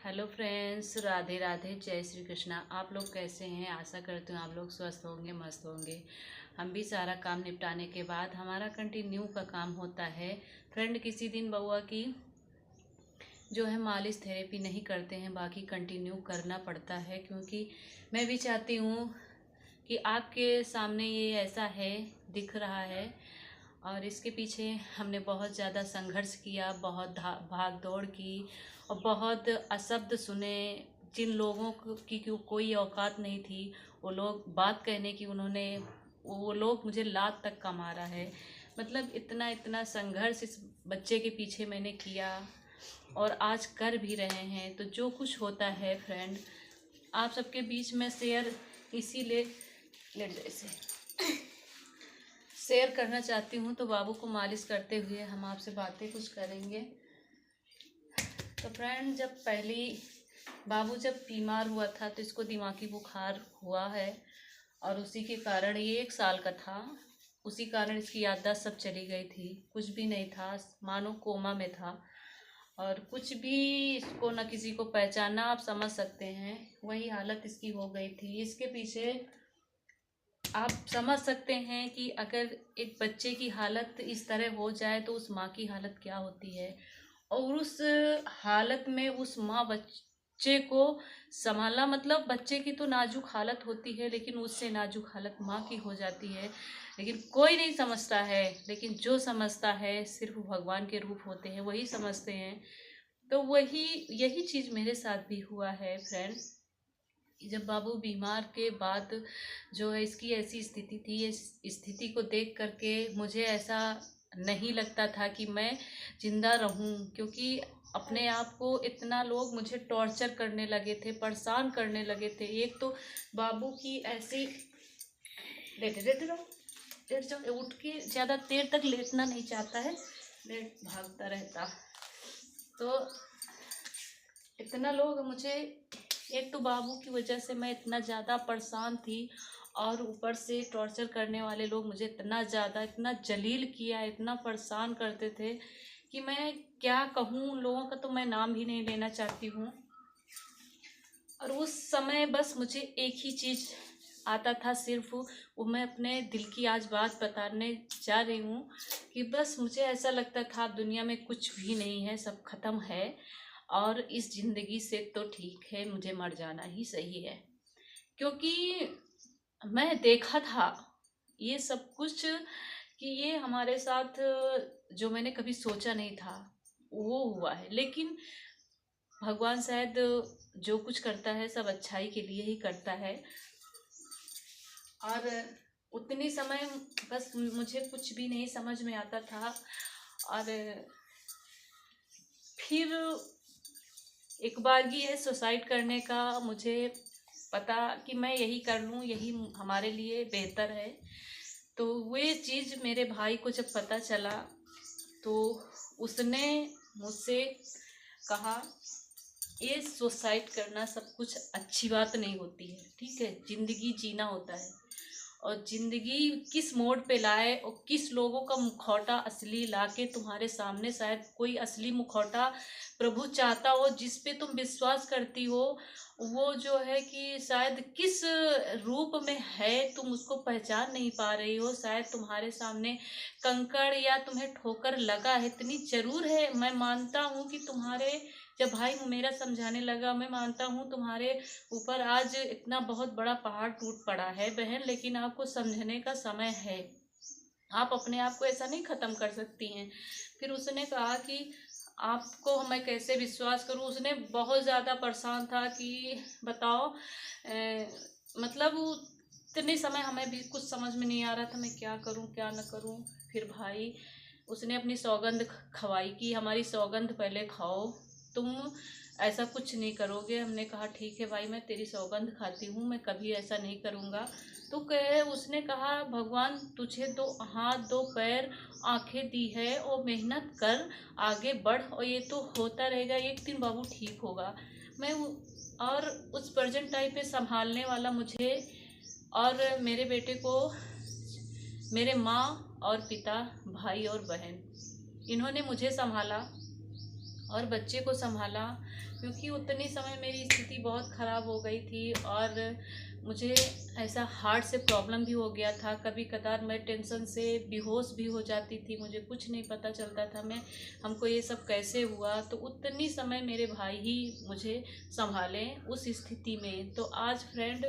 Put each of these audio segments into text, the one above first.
Hello friends, Radhe Radhe, जय श्री कृष्णा। आप लोग कैसे हैं? आशा करती हूँ आप लोग स्वस्थ होंगे, मस्त होंगे। हम भी सारा काम निपटाने के बाद हमारा कंटिन्यू का काम होता है। फ्रेंड, किसी दिन बउआ की जो है मालिश थेरेपी नहीं करते हैं, बाकी कंटिन्यू करना पड़ता है, क्योंकि मैं भी चाहती हूँ कि आपके सामने ये ऐसा है, दिख रहा है। और इसके पीछे हमने बहुत ज़्यादा संघर्ष किया, बहुत भाग दौड़ की और बहुत अशब्द सुने। जिन लोगों की कोई औकात नहीं थी, वो लोग बात कहने की, वो लोग मुझे लात तक का मारा है। मतलब इतना इतना संघर्ष इस बच्चे के पीछे मैंने किया और आज कर भी रहे हैं। तो जो कुछ होता है फ्रेंड, आप सबके बीच में शेयर इसीलिए लेट जैसे शेयर करना चाहती हूँ। तो बाबू को मालिश करते हुए हम आपसे बातें कुछ करेंगे। तो फ्रेंड, बाबू जब बीमार हुआ था तो इसको दिमागी बुखार हुआ है और उसी के कारण, ये 1 साल का था, उसी कारण इसकी याददाश्त सब चली गई थी। कुछ भी नहीं था, मानो कोमा में था और कुछ भी इसको न किसी को पहचाना, आप समझ सकते हैं। वही हालत इसकी हो गई थी। इसके पीछे आप समझ सकते हैं कि अगर एक बच्चे की हालत इस तरह हो जाए तो उस माँ की हालत क्या होती है। और उस हालत में उस माँ बच्चे को संभालना, मतलब बच्चे की तो नाजुक हालत होती है, लेकिन उससे नाजुक हालत माँ की हो जाती है। लेकिन कोई नहीं समझता है, लेकिन जो समझता है सिर्फ भगवान के रूप होते हैं, वही समझते हैं। तो यही चीज़ मेरे साथ भी हुआ है फ्रेंड। जब बाबू बीमार के बाद जो है इसकी ऐसी स्थिति थी, इस स्थिति को देख करके मुझे ऐसा नहीं लगता था कि मैं जिंदा रहूं, क्योंकि अपने आप को इतना लोग मुझे टॉर्चर करने लगे थे, परेशान करने लगे थे। एक तो बाबू की ऐसी लेटे लेटे रहो, लेट जाओ, उठ के ज़्यादा देर तक लेटना नहीं चाहता है, लेट भागता रहता। तो इतना लोग मुझे, एक तो बाबू की वजह से मैं इतना ज़्यादा परेशान थी और ऊपर से टॉर्चर करने वाले लोग मुझे इतना ज़्यादा, इतना जलील किया, इतना परेशान करते थे कि मैं क्या कहूँ। उन लोगों का तो मैं नाम भी नहीं लेना चाहती हूँ। और उस समय बस मुझे एक ही चीज़ आता था, सिर्फ वो मैं अपने दिल की आज बात बताने जा रही हूँ कि बस मुझे ऐसा लगता था अब दुनिया में कुछ भी नहीं है, सब खत्म है और इस ज़िंदगी से तो ठीक है, मुझे मर जाना ही सही है। क्योंकि मैं देखा था ये सब कुछ कि ये हमारे साथ, जो मैंने कभी सोचा नहीं था वो हुआ है। लेकिन भगवान शायद जो कुछ करता है सब अच्छाई के लिए ही करता है। और उतनी समय बस मुझे कुछ भी नहीं समझ में आता था। और फिर एक बार ये सुसाइड करने का मुझे पता कि मैं यही कर लूँ, यही हमारे लिए बेहतर है। तो वो चीज़ मेरे भाई को जब पता चला तो उसने मुझसे कहा, ये सुसाइड करना सब कुछ अच्छी बात नहीं होती है, ठीक है, ज़िंदगी जीना होता है। और ज़िंदगी किस मोड़ पे लाए और किस लोगों का मुखौटा असली लाके तुम्हारे सामने, शायद कोई असली मुखौटा प्रभु चाहता हो जिस पे तुम विश्वास करती हो, वो जो है कि शायद किस रूप में है तुम उसको पहचान नहीं पा रही हो। शायद तुम्हारे सामने कंकड़ या तुम्हें ठोकर लगा है, इतनी जरूर है। मैं मानता हूँ कि तुम्हारे, जब भाई मेरा समझाने लगा, मैं मानता हूँ तुम्हारे ऊपर आज इतना बहुत बड़ा पहाड़ टूट पड़ा है बहन, लेकिन आपको समझने का समय है। आप अपने आप को ऐसा नहीं ख़त्म कर सकती हैं। फिर उसने कहा कि आपको मैं कैसे विश्वास करूं। उसने बहुत ज़्यादा परेशान था कि बताओ, मतलब इतने समय हमें भी कुछ समझ में नहीं आ रहा था मैं क्या करूं क्या न करूं। फिर भाई उसने अपनी सौगंध खवाई कि हमारी सौगंध पहले खाओ, तुम ऐसा कुछ नहीं करोगे। हमने कहा ठीक है भाई, मैं तेरी सौगंध खाती हूँ, मैं कभी ऐसा नहीं करूँगा। तो उसने कहा, भगवान तुझे 2 हाथ 2 पैर आंखें दी है और मेहनत कर, आगे बढ़ और ये तो होता रहेगा, एक दिन बाबू ठीक होगा। मैं और उस प्रेजेंट टाइम पे संभालने वाला मुझे और मेरे बेटे को, मेरे माँ और पिता, भाई और बहन, इन्होंने मुझे संभाला और बच्चे को संभाला। क्योंकि उतनी समय मेरी स्थिति बहुत ख़राब हो गई थी और मुझे ऐसा हार्ट से प्रॉब्लम भी हो गया था। कभी कदार मैं टेंशन से बेहोश भी हो जाती थी, मुझे कुछ नहीं पता चलता था मैं हमको ये सब कैसे हुआ। तो उतनी समय मेरे भाई ही मुझे संभाले उस स्थिति में। तो आज फ्रेंड,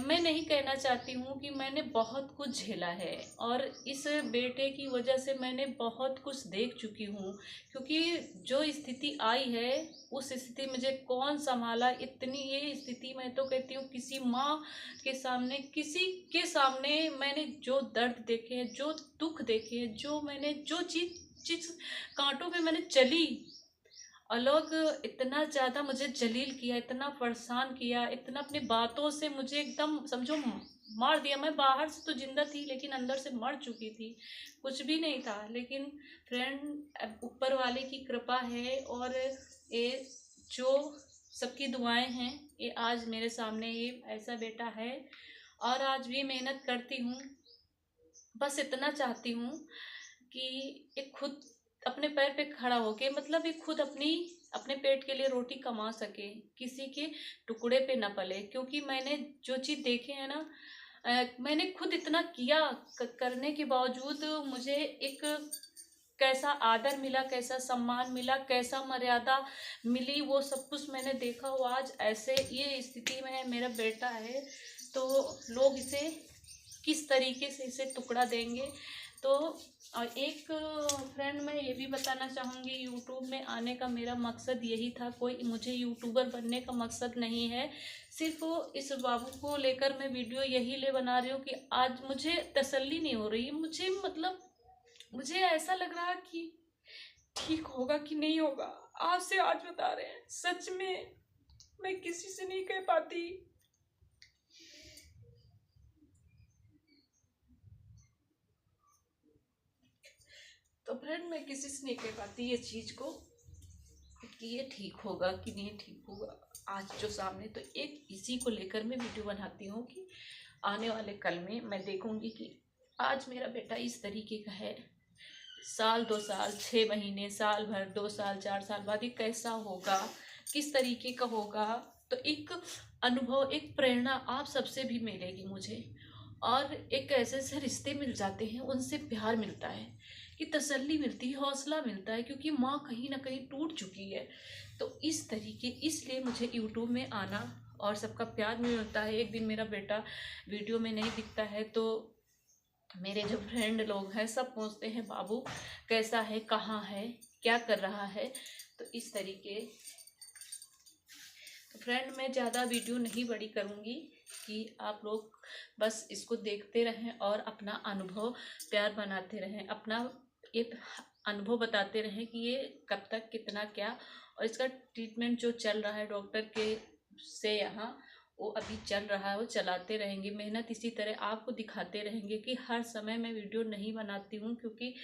मैं नहीं कहना चाहती हूँ कि मैंने बहुत कुछ झेला है और इस बेटे की वजह से मैंने बहुत कुछ देख चुकी हूँ। क्योंकि जो स्थिति आई है उस स्थिति मुझे कौन संभाला, इतनी ये स्थिति मैं तो कहती हूँ किसी माँ के सामने, किसी के सामने मैंने जो दर्द देखे हैं, जो दुख देखे हैं, जो मैंने जो चीज चीज कांटों पे मैंने चली, और लोग इतना ज़्यादा मुझे जलील किया, इतना परेशान किया, इतना अपनी बातों से मुझे एकदम समझो मार दिया। मैं बाहर से तो जिंदा थी लेकिन अंदर से मर चुकी थी, कुछ भी नहीं था। लेकिन फ्रेंड, ऊपर वाले की कृपा है और ये जो सबकी दुआएं हैं, ये आज मेरे सामने ये ऐसा बेटा है। और आज भी मेहनत करती हूँ, बस इतना चाहती हूँ कि एक खुद अपने पैर पे खड़ा होके, मतलब एक खुद अपने पेट के लिए रोटी कमा सके, किसी के टुकड़े पे न पले। क्योंकि मैंने जो चीज़ देखे हैं ना, मैंने खुद इतना किया, करने के बावजूद मुझे एक कैसा आदर मिला, कैसा सम्मान मिला, कैसा मर्यादा मिली, वो सब कुछ मैंने देखा। वो आज ऐसे ये स्थिति में है, मेरा बेटा है, तो लोग इसे किस तरीके से इसे टुकड़ा देंगे। तो और एक फ्रेंड, मैं ये भी बताना चाहूँगी, यूट्यूब में आने का मेरा मकसद यही था। कोई मुझे यूट्यूबर बनने का मकसद नहीं है, सिर्फ इस बाबू को लेकर मैं वीडियो यही ले बना रही हूँ कि आज मुझे तसल्ली नहीं हो रही, मुझे मतलब मुझे ऐसा लग रहा कि ठीक होगा कि नहीं होगा। आपसे आज बता रहे हैं, सच में मैं किसी से नहीं कह पाती। तो फ्रेंड, मैं किसी से नहीं कह पाती ये चीज़ को कि ये ठीक होगा कि नहीं ठीक होगा। आज जो सामने, तो एक इसी को लेकर मैं वीडियो बनाती हूँ कि आने वाले कल में मैं देखूंगी कि आज मेरा बेटा इस तरीके का है, साल 2 साल 6 महीने, साल भर, 2 साल 4 साल बाद ये कैसा होगा, किस तरीके का होगा। तो एक अनुभव, एक प्रेरणा आप सबसे भी मिलेगी मुझे। और एक ऐसे ऐसे रिश्ते मिल जाते हैं, उनसे प्यार मिलता है, कि तसल्ली मिलती है, हौसला मिलता है, क्योंकि माँ कहीं ना कहीं टूट चुकी है। तो इस तरीके, इसलिए मुझे यूट्यूब में आना और सबका प्यार मिलता है। एक दिन मेरा बेटा वीडियो में नहीं दिखता है तो मेरे जो फ्रेंड लोग हैं सब पूछते हैं, बाबू कैसा है, कहाँ है, क्या कर रहा है। तो इस तरीके, तो फ्रेंड, मैं ज़्यादा वीडियो नहीं बड़ी करूँगी कि आप लोग बस इसको देखते रहें और अपना अनुभव प्यार बनाते रहें, अपना एक अनुभव बताते रहें कि ये कब तक कितना क्या। और इसका ट्रीटमेंट जो चल रहा है डॉक्टर के से यहाँ, वो अभी चल रहा है, वो चलाते रहेंगे, मेहनत इसी तरह आपको दिखाते रहेंगे। कि हर समय मैं वीडियो नहीं बनाती हूँ क्योंकि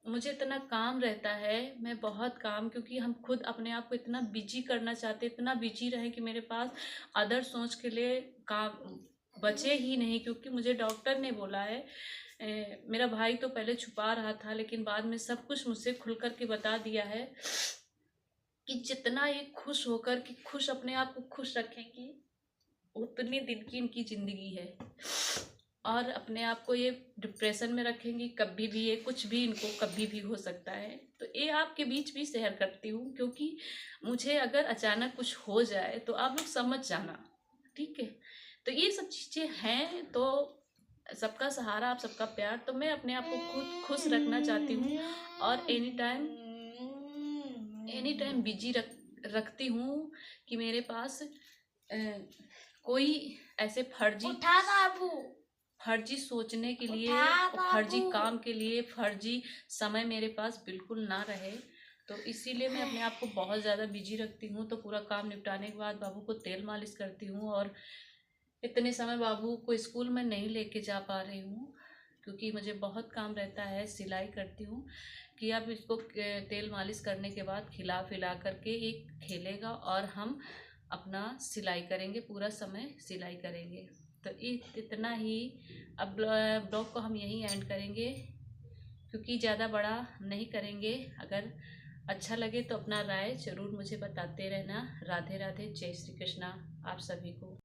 मुझे इतना काम रहता है, मैं बहुत काम, क्योंकि हम खुद अपने आप को इतना बिजी करना चाहते, इतना बिजी रहे कि मेरे पास अदर सोच के लिए काम बचे ही नहीं। क्योंकि मुझे डॉक्टर ने बोला है, मेरा भाई तो पहले छुपा रहा था लेकिन बाद में सब कुछ मुझसे खुल कर के बता दिया है कि जितना ये खुश होकर कि खुश अपने आप को खुश रखेंगी, उतनी दिन की इनकी ज़िंदगी है। और अपने आप को ये डिप्रेशन में रखेंगी, कभी भी ये कुछ भी इनको कभी भी हो सकता है। तो ये आपके बीच भी शेयर करती हूँ, क्योंकि मुझे अगर अचानक कुछ हो जाए तो आप लोग समझ जाना, ठीक है। तो ये सब चीज़ें हैं, तो सबका सहारा, आप सबका प्यार। तो मैं अपने आप को खुद खुश रखना चाहती हूँ और एनी टाइम बिजी रखती हूँ कि मेरे पास कोई ऐसे फर्जी सोचने के लिए, फर्जी काम के लिए, फर्जी समय मेरे पास बिल्कुल ना रहे। तो इसीलिए मैं अपने आप को बहुत ज़्यादा बिजी रखती हूँ। तो पूरा काम निपटाने के बाद बाबू को तेल मालिश करती हूँ। और इतने समय बाबू को स्कूल में नहीं लेके जा पा रही हूँ क्योंकि मुझे बहुत काम रहता है। सिलाई करती हूँ कि अब इसको तेल मालिश करने के बाद खिला पिला करके एक खेलेगा और हम अपना सिलाई करेंगे, पूरा समय सिलाई करेंगे। तो इतना ही। अब ब्लॉग को हम यहीं एंड करेंगे क्योंकि ज़्यादा बड़ा नहीं करेंगे। अगर अच्छा लगे तो अपना राय ज़रूर मुझे बताते रहना। राधे राधे, जय श्री कृष्णा आप सभी को।